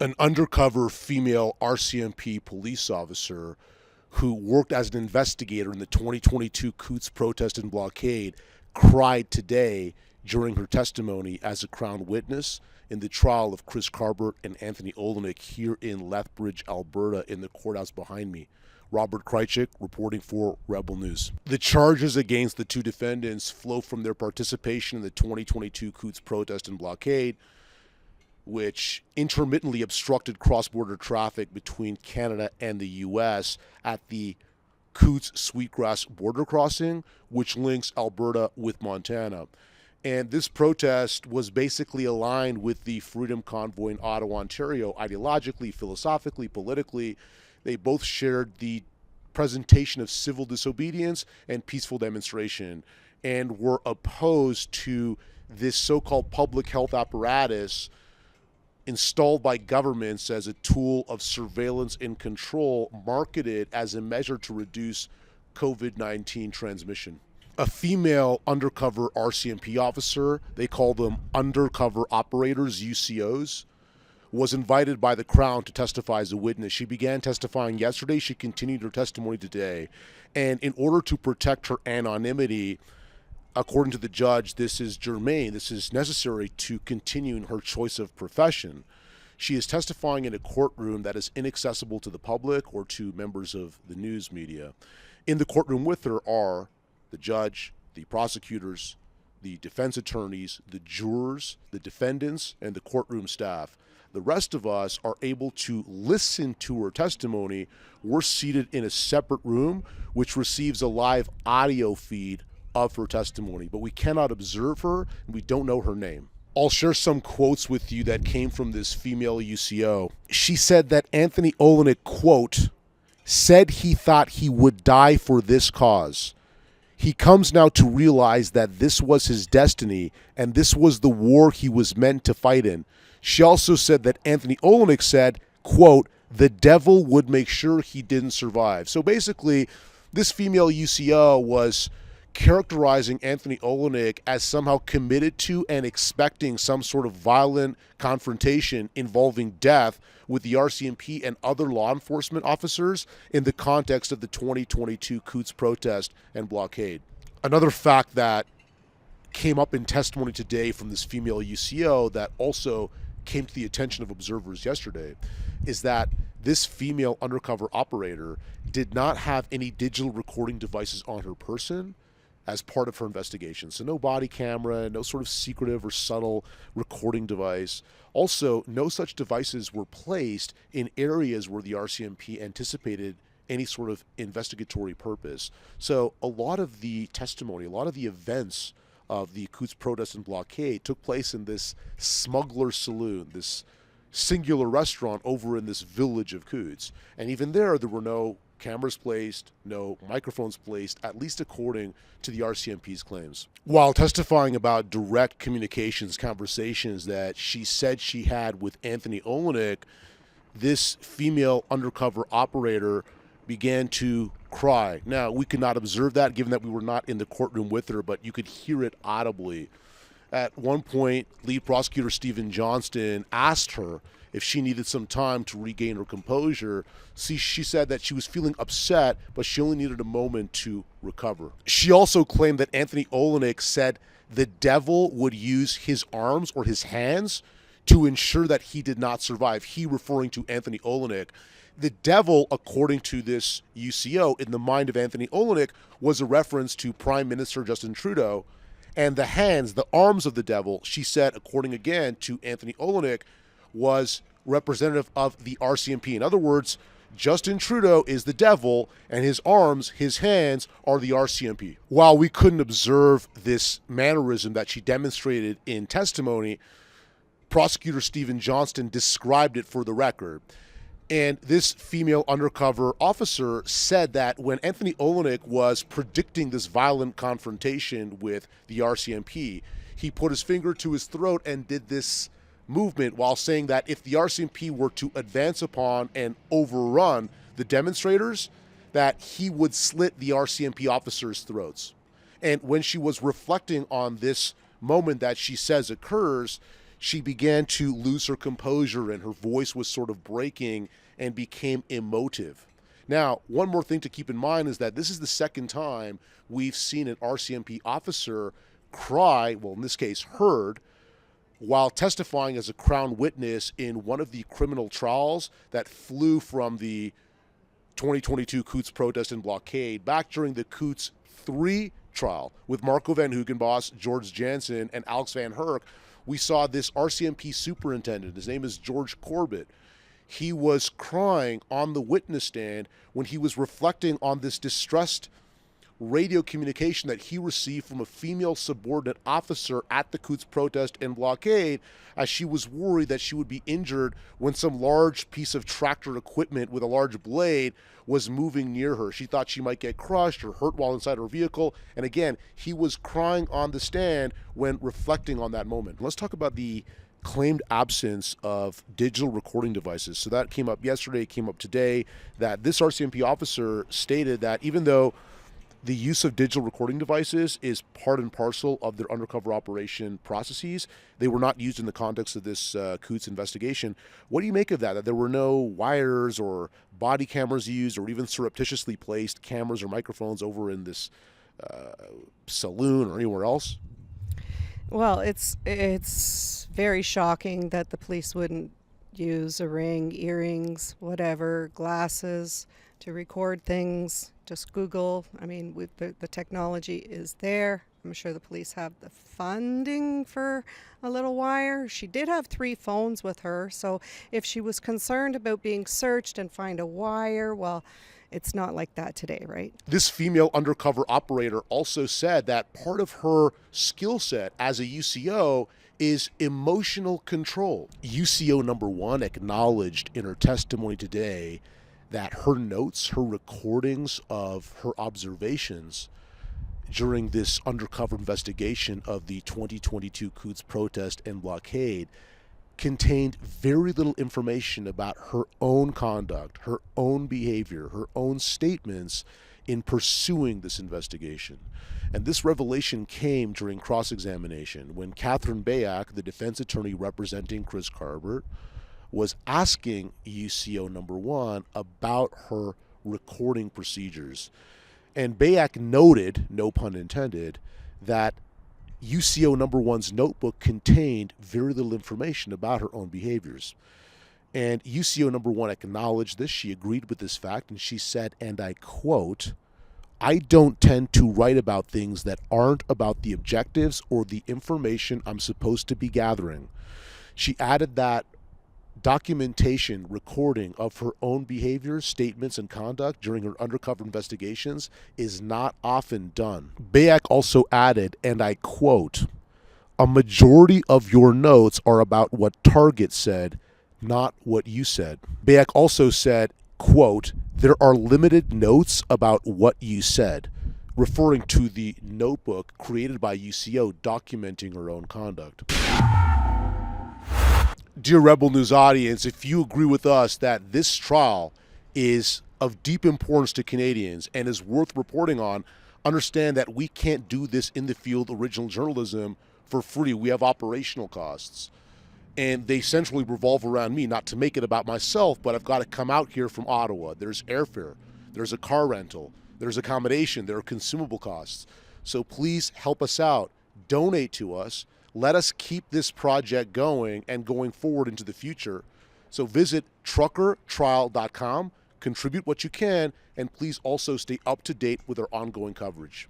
An undercover female RCMP police officer who worked as an investigator in the 2022 Coutts protest and blockade cried today during her testimony as a Crown witness in the trial of Chris Carbert and Anthony Olenek here in Lethbridge, Alberta, in the courthouse behind me. Robert Kraychik reporting for Rebel News. The charges against the two defendants flow from their participation in the 2022 Coutts protest and blockade, which intermittently obstructed cross-border traffic between Canada and the U.S. at the Coutts Sweetgrass border crossing, which links Alberta with Montana. And this protest was basically aligned with the Freedom Convoy in Ottawa, Ontario, ideologically, philosophically, politically. They both shared the presentation of civil disobedience and peaceful demonstration, and were opposed to this so-called public health apparatus installed by governments as a tool of surveillance and control, marketed as a measure to reduce COVID-19 transmission. A female undercover RCMP officer, they call them undercover operators, UCOs, was invited by the Crown to testify as a witness. She began testifying yesterday. She continued her testimony today. And in order to protect her anonymity, according to the judge, this is germane, this is necessary to continue in her choice of profession. She is testifying in a courtroom that is inaccessible to the public or to members of the news media. In the courtroom with her are the judge, the prosecutors, the defense attorneys, the jurors, the defendants, and the courtroom staff. The rest of us are able to listen to her testimony. We're seated in a separate room, which receives a live audio feed of her testimony, but we cannot observe her, and we don't know her name. I'll share some quotes with you that came from this female UCO. She said that Anthony Olenek, quote, said he thought he would die for this cause. He comes now to realize that this was his destiny, and this was the war he was meant to fight in. She also said that Anthony Olenek said, quote, the devil would make sure he didn't survive. So basically, this female UCO was characterizing Anthony Olenek as somehow committed to and expecting some sort of violent confrontation involving death with the RCMP and other law enforcement officers in the context of the 2022 Coutts protest and blockade. Another fact that came up in testimony today from this female UCO that also came to the attention of observers yesterday is that this female undercover operator did not have any digital recording devices on her person as part of her investigation. So no body camera, no sort of secretive or subtle recording device. Also, no such devices were placed in areas where the RCMP anticipated any sort of investigatory purpose. So a lot of the testimony, a lot of the events of the Coutts protest and blockade took place in this smuggler saloon, this singular restaurant over in this village of Coutts. And even there were no cameras placed, no microphones placed, at least according to the RCMP's claims. While testifying about direct communications, conversations that she said she had with Anthony Olenek, this female undercover operator began to cry. Now, we could not observe that given that we were not in the courtroom with her, but you could hear it audibly. At one point, lead prosecutor Stephen Johnston asked her if she needed some time to regain her composure. See, she said that she was feeling upset, but she only needed a moment to recover. She also claimed that Anthony Olenek said the devil would use his arms or his hands to ensure that he did not survive. He referring to Anthony Olenek. The devil, according to this UCO, in the mind of Anthony Olenek, was a reference to Prime Minister Justin Trudeau. And the hands, the arms of the devil, she said, according again to Anthony Olenek, was representative of the RCMP. In other words, Justin Trudeau is the devil, and his arms, his hands, are the RCMP. While we couldn't observe this mannerism that she demonstrated in testimony, prosecutor Stephen Johnston described it for the record. And this female undercover officer said that when Anthony Olenek was predicting this violent confrontation with the RCMP, he put his finger to his throat and did this movement while saying that if the RCMP were to advance upon and overrun the demonstrators, that he would slit the RCMP officers' throats. And when she was reflecting on this moment that she says occurs, she began to lose her composure and her voice was sort of breaking and became emotive. Now, one more thing to keep in mind is that this is the second time we've seen an RCMP officer cry, well, in this case, heard, while testifying as a Crown witness in one of the criminal trials that flew from the 2022 Coutts protest and blockade back during the Coutts 3 trial with Marco Van Hugenbos, George Jansen, and Alex Van Herk. We saw this RCMP superintendent, his name is George Corbett. He was crying on the witness stand when he was reflecting on this distressed radio communication that he received from a female subordinate officer at the Coutts protest and blockade, as she was worried that she would be injured when some large piece of tractor equipment with a large blade was moving near her. She thought she might get crushed or hurt while inside her vehicle. And again, he was crying on the stand when reflecting on that moment. Let's talk about the claimed absence of digital recording devices. So that came up yesterday, came up today, that this RCMP officer stated that even though the use of digital recording devices is part and parcel of their undercover operation processes, they were not used in the context of this Coutts investigation. What do you make of that? That there were no wires or body cameras used or even surreptitiously placed cameras or microphones over in this saloon or anywhere else? Well, it's very shocking that the police wouldn't use a ring, earrings, whatever, glasses to record things. Just Google. I mean, the technology is there. I'm sure the police have the funding for a little wire. She did have 3 phones with her, so if she was concerned about being searched and find a wire, well, it's not like that today, right? This female undercover operator also said that part of her skill set as a UCO is emotional control. UCO number 1 acknowledged in her testimony today that her notes, her recordings of her observations during this undercover investigation of the 2022 Coutts protest and blockade contained very little information about her own conduct, her own behavior, her own statements in pursuing this investigation. And this revelation came during cross-examination when Catherine Bayak, the defense attorney representing Chris Carbert, was asking UCO number 1 about her recording procedures. And Bayak noted, no pun intended, that UCO number 1's notebook contained very little information about her own behaviors. And UCO number 1 acknowledged this. She agreed with this fact, and she said, and I quote, "I don't tend to write about things that aren't about the objectives or the information I'm supposed to be gathering." She added that documentation, recording of her own behaviors, statements, and conduct during her undercover investigations is not often done. Bayak also added, and I quote, "A majority of your notes are about what Target said, not what you said." Bayak also said, quote, "There are limited notes about what you said," referring to the notebook created by UCO documenting her own conduct. Dear Rebel News audience, if you agree with us that this trial is of deep importance to Canadians and is worth reporting on, understand that we can't do this in the field original journalism for free. We have operational costs. And they centrally revolve around me, not to make it about myself, but I've got to come out here from Ottawa. There's airfare, there's a car rental, there's accommodation, there are consumable costs. So please help us out. Donate to us. Let us keep this project going and going forward into the future. So visit truckertrial.com, contribute what you can, and please also stay up to date with our ongoing coverage.